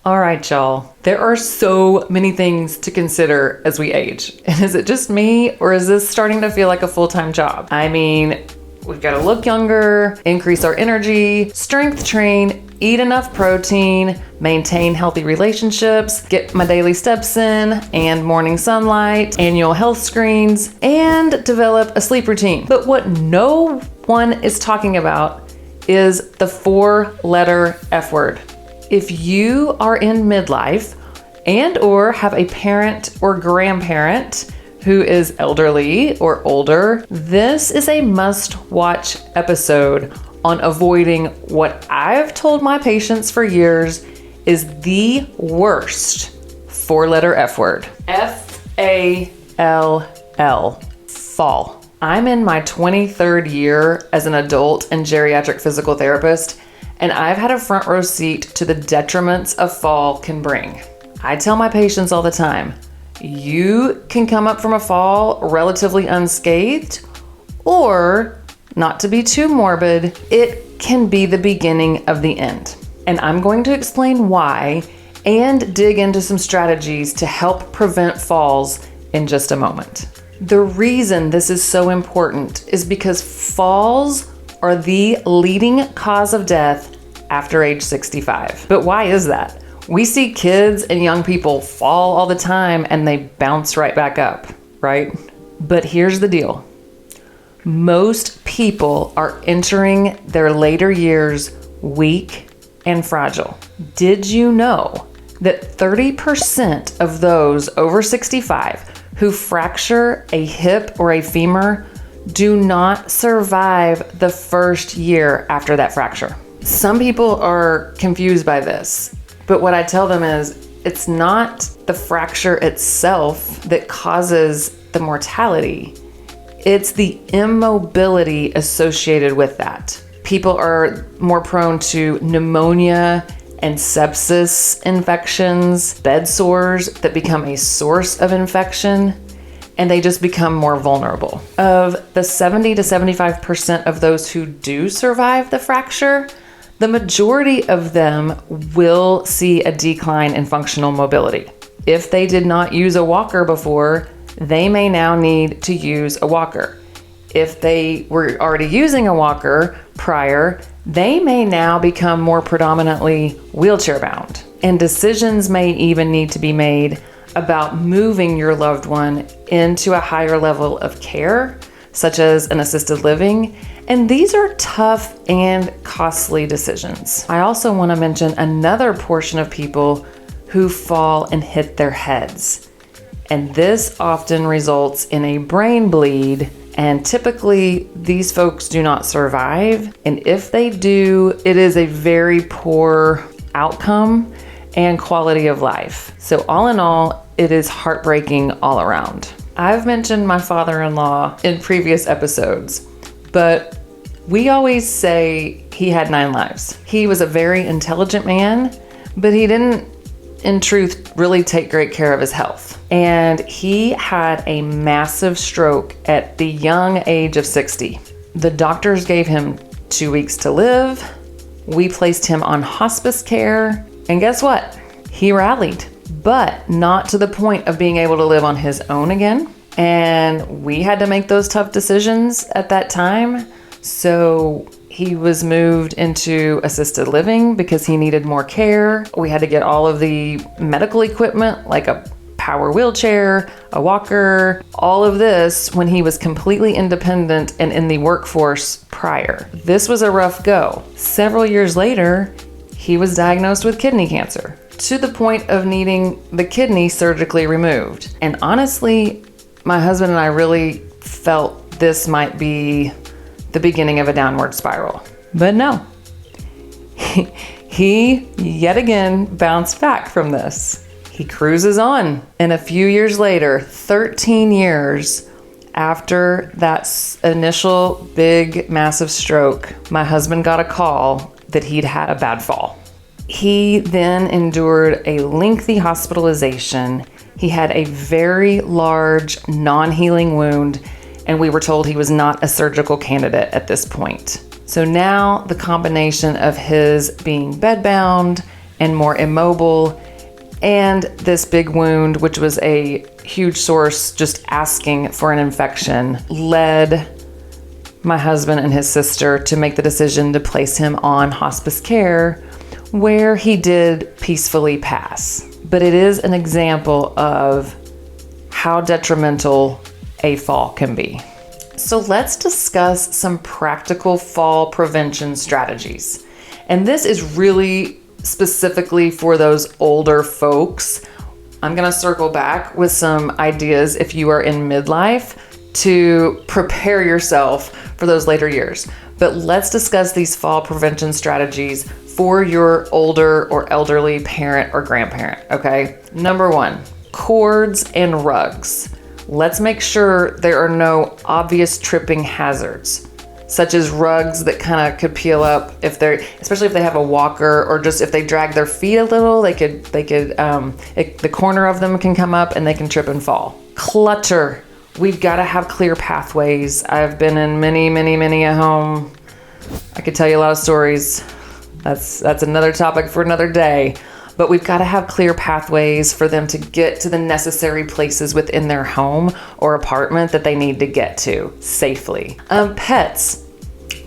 All right, y'all. There are so many things to consider as we age. And is it just me, or is this starting to feel like a full-time job? I mean, we've got to look younger, increase our energy, strength train, eat enough protein, maintain healthy relationships, get my daily steps in and morning sunlight, annual health screens, and develop a sleep routine. But what no one is talking about is the 4-letter F word. If you are in midlife and or have a parent or grandparent who is elderly or older, this is a must-watch episode on avoiding what I've told my patients for years is the worst 4-letter F word. F-A-L-L. Fall. I'm in my 23rd year as an adult and geriatric physical therapist, and I've had a front row seat to the detriments a fall can bring. I tell my patients all the time, you can come up from a fall relatively unscathed, or, not to be too morbid, it can be the beginning of the end. And I'm going to explain why and dig into some strategies to help prevent falls in just a moment. The reason this is so important is because falls are the leading cause of death after age 65. But why is that? We see kids and young people fall all the time and they bounce right back up, right? But here's the deal. Most people are entering their later years weak and fragile. Did you know that 30% of those over 65 who fracture a hip or a femur do not survive the first year after that fracture? Some people are confused by this, but what I tell them is it's not the fracture itself that causes the mortality. It's the immobility associated with that. People are more prone to pneumonia and sepsis infections, bed sores that become a source of infection, and they just become more vulnerable. Of the 70 to 75% of those who do survive the fracture, the majority of them will see a decline in functional mobility. If they did not use a walker before, they may now need to use a walker. If they were already using a walker prior, they may now become more predominantly wheelchair bound. And decisions may even need to be made about moving your loved one into a higher level of care, such as an assisted living. And these are tough and costly decisions. I also want to mention another portion of people who fall and hit their heads. And this often results in a brain bleed, and typically these folks do not survive. And if they do, it is a very poor outcome and quality of life. So all in all, it is heartbreaking all around. I've mentioned my father-in-law in previous episodes, but we always say he had 9 lives. He was a very intelligent man, but he didn't, in truth, really take great care of his health. And he had a massive stroke at the young age of 60. The doctors gave him 2 weeks to live. We placed him on hospice care. And guess what? He rallied, but not to the point of being able to live on his own again. And we had to make those tough decisions at that time. So he was moved into assisted living because he needed more care. We had to get all of the medical equipment, like a power wheelchair, a walker, all of this when he was completely independent and in the workforce prior. This was a rough go. Several years later, he was diagnosed with kidney cancer to the point of needing the kidney surgically removed. And honestly, my husband and I really felt this might be the beginning of a downward spiral. But no, he yet again bounced back from this. He cruises on. And a few years later, 13 years after that initial big, massive stroke, my husband got a call that he'd had a bad fall. He then endured a lengthy hospitalization. He had a very large non-healing wound, and we were told he was not a surgical candidate at this point. So now the combination of his being bedbound and more immobile. And this big wound, which was a huge source just asking for an infection, led my husband and his sister to make the decision to place him on hospice care, where he did peacefully pass. But it is an example of how detrimental a fall can be. So let's discuss some practical fall prevention strategies. And this is really specifically for those older folks. I'm gonna circle back with some ideas if you are in midlife to prepare yourself for those later years. But let's discuss these fall prevention strategies for your older or elderly parent or grandparent, okay? Number one, cords and rugs. Let's make sure there are no obvious tripping hazards, such as rugs that kind of could peel up especially if they have a walker, or just if they drag their feet a little, the corner of them can come up and they can trip and fall. Clutter. We've got to have clear pathways. I've been in many a home. I could tell you a lot of stories. That's another topic for another day. But we've got to have clear pathways for them to get to the necessary places within their home or apartment that they need to get to safely. Pets.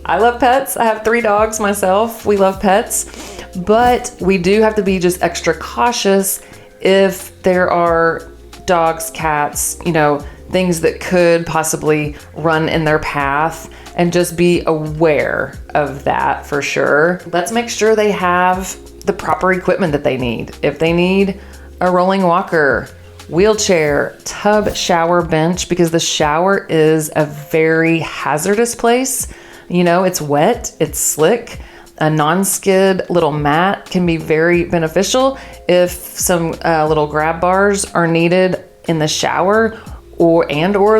I love pets. I have 3 dogs myself. We love pets. But we do have to be just extra cautious if there are dogs, cats, things that could possibly run in their path, and just be aware of that for sure. Let's make sure they have the proper equipment that they need. If they need a rolling walker, wheelchair, tub, shower, bench, because the shower is a very hazardous place. It's wet, it's slick. A non-skid little mat can be very beneficial if some little grab bars are needed in the shower or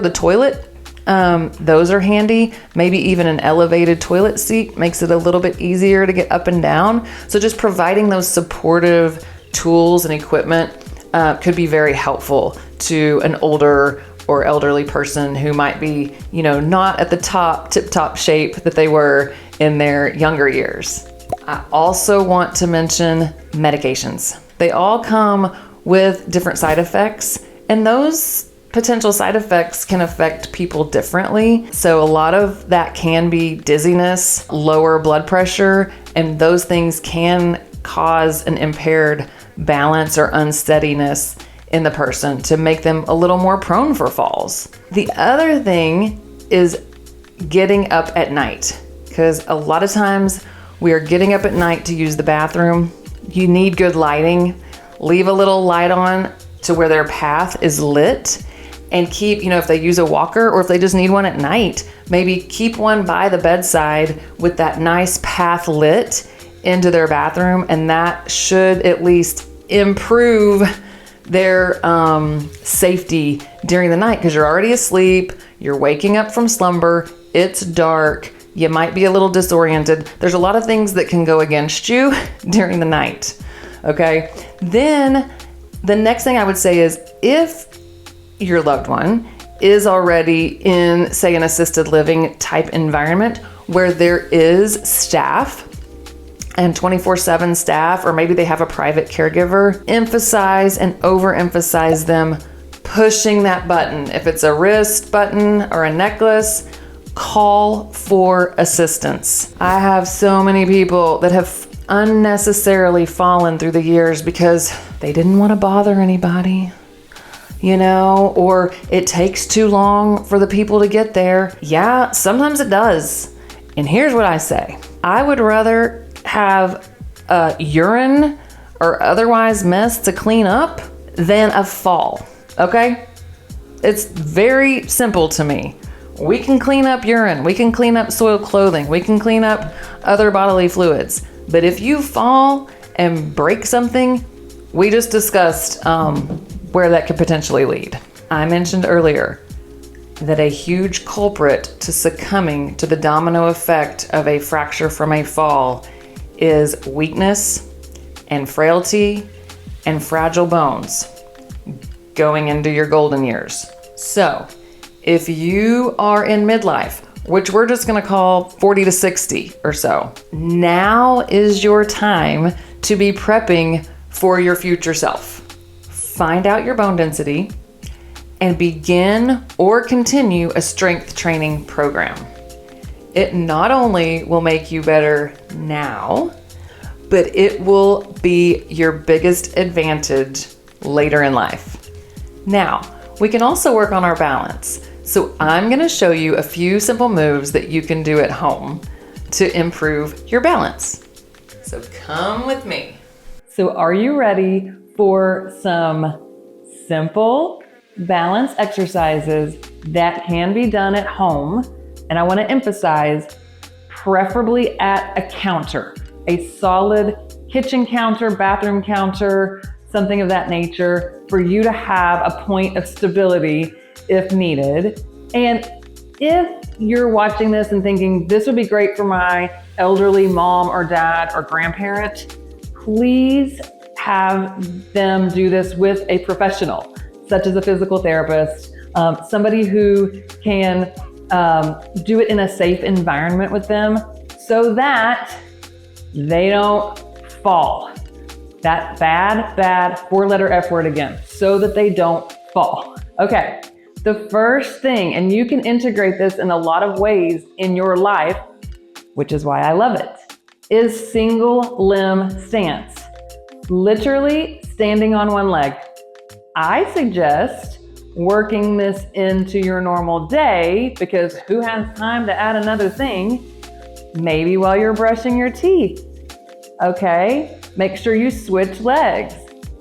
the toilet. Those are handy. Maybe even an elevated toilet seat makes it a little bit easier to get up and down. So just providing those supportive tools and equipment could be very helpful to an older or elderly person who might be, not at the tip-top shape that they were in their younger years. I also want to mention medications. They all come with different side effects, and those potential side effects can affect people differently. So a lot of that can be dizziness, lower blood pressure, and those things can cause an impaired balance or unsteadiness in the person to make them a little more prone for falls. The other thing is getting up at night, because a lot of times we are getting up at night to use the bathroom. You need good lighting. Leave a little light on to where their path is lit. And keep, if they use a walker or if they just need one at night, maybe keep one by the bedside with that nice path lit into their bathroom. And that should at least improve their safety during the night, because you're already asleep, you're waking up from slumber, it's dark, you might be a little disoriented. There's a lot of things that can go against you during the night, okay? Then the next thing I would say is, if your loved one is already in, say, an assisted living type environment where there is staff and 24/7 staff, or maybe they have a private caregiver, emphasize and overemphasize them pushing that button. If it's a wrist button or a necklace, call for assistance. I have so many people that have unnecessarily fallen through the years because they didn't want to bother anybody. Or it takes too long for the people to get there. Yeah, sometimes it does. And here's what I say. I would rather have urine or otherwise mess to clean up than a fall, okay? It's very simple to me. We can clean up urine. We can clean up soiled clothing. We can clean up other bodily fluids. But if you fall and break something, we just discussed where that could potentially lead. I mentioned earlier that a huge culprit to succumbing to the domino effect of a fracture from a fall is weakness and frailty and fragile bones going into your golden years. So if you are in midlife, which we're just gonna call 40 to 60 or so, now is your time to be prepping for your future self. Find out your bone density and begin or continue a strength training program. It not only will make you better now, but it will be your biggest advantage later in life. Now, we can also work on our balance. So I'm going to show you a few simple moves that you can do at home to improve your balance. So come with me. So are you ready for some simple balance exercises that can be done at home? And I want to emphasize, preferably at a counter, a solid kitchen counter, bathroom counter, something of that nature, for you to have a point of stability if needed. And if you're watching this and thinking, this would be great for my elderly mom or dad or grandparent, please have them do this with a professional, such as a physical therapist, somebody who can do it in a safe environment with them so that they don't fall. That bad 4-letter F word again, so that they don't fall. Okay, the first thing, and you can integrate this in a lot of ways in your life, which is why I love it, is single limb stance. Literally standing on one leg. I suggest working this into your normal day, because who has time to add another thing? Maybe while you're brushing your teeth. Okay, make sure you switch legs.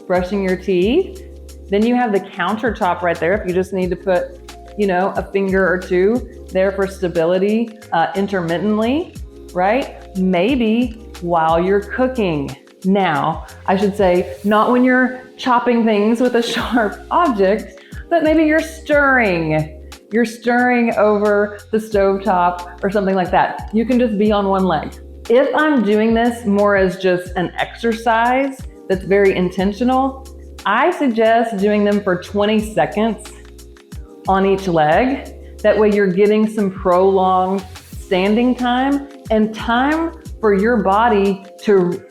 Brushing your teeth. Then you have the countertop right there if you just need to put, a finger or two there for stability intermittently, right? Maybe while you're cooking. Now, I should say, not when you're chopping things with a sharp object, but maybe you're stirring. You're stirring over the stovetop or something like that. You can just be on one leg. If I'm doing this more as just an exercise that's very intentional, I suggest doing them for 20 seconds on each leg. That way you're getting some prolonged standing time and time for your body to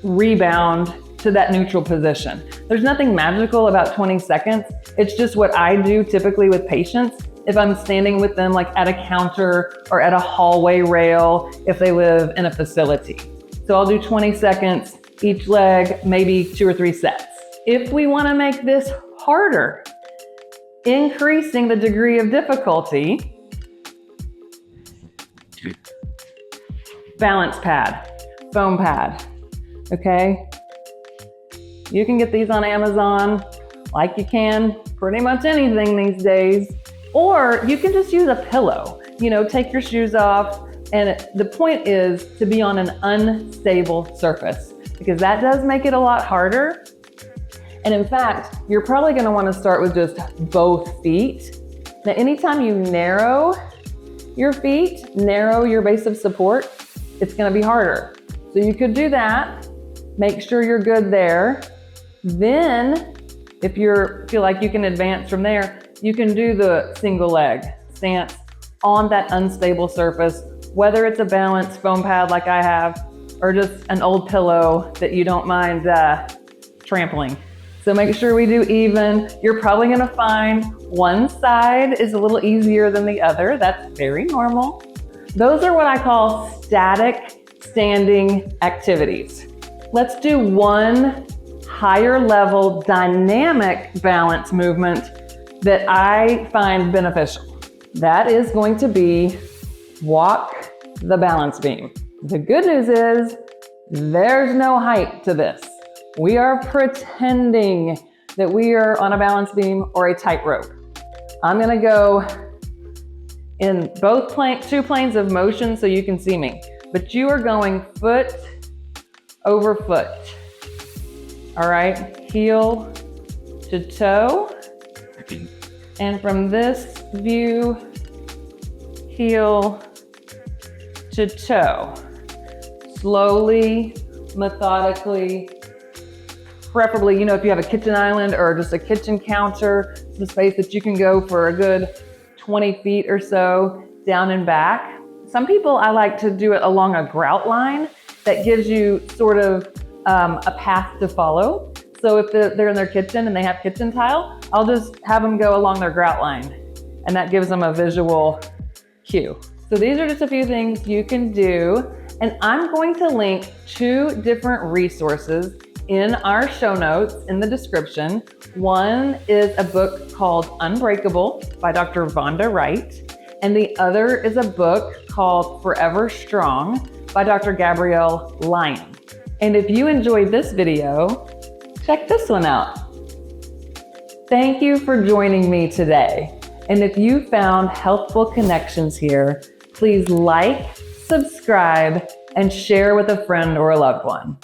rebound to that neutral position. There's nothing magical about 20 seconds. It's just what I do typically with patients if I'm standing with them like at a counter or at a hallway rail if they live in a facility. So I'll do 20 seconds each leg, maybe 2 or 3 sets. If we want to make this harder, increasing the degree of difficulty, balance pad, foam pad, okay? You can get these on Amazon like you can pretty much anything these days. Or you can just use a pillow, take your shoes off. And the point is to be on an unstable surface, because that does make it a lot harder. And in fact, you're probably going to want to start with just both feet. Now, anytime you narrow your feet, narrow your base of support, it's going to be harder. So you could do that. Make sure you're good there. Then, if you feel like you can advance from there, you can do the single leg stance on that unstable surface, whether it's a balanced foam pad like I have, or just an old pillow that you don't mind trampling. So make sure we do even. You're probably gonna find one side is a little easier than the other. That's very normal. Those are what I call static standing activities. Let's do one higher level dynamic balance movement that I find beneficial. That is going to be walk the balance beam. The good news is there's no height to this. We are pretending that we are on a balance beam or a tightrope. I'm gonna go in two planes of motion so you can see me, but you are going foot over foot. All right, heel to toe. And from this view, heel to toe. Slowly, methodically, preferably, if you have a kitchen island or just a kitchen counter, it's a space that you can go for a good 20 feet or so down and back. Some people, I like to do it along a grout line that gives you sort of a path to follow. So if they're in their kitchen and they have kitchen tile, I'll just have them go along their grout line, and that gives them a visual cue. So these are just a few things you can do, and I'm going to link 2 different resources in our show notes in the description. One is a book called Unbreakable by Dr. Vonda Wright, and the other is a book called Forever Strong by Dr. Gabrielle Lyon. And if you enjoyed this video, check this one out. Thank you for joining me today. And if you found healthful connections here, please like, subscribe, and share with a friend or a loved one.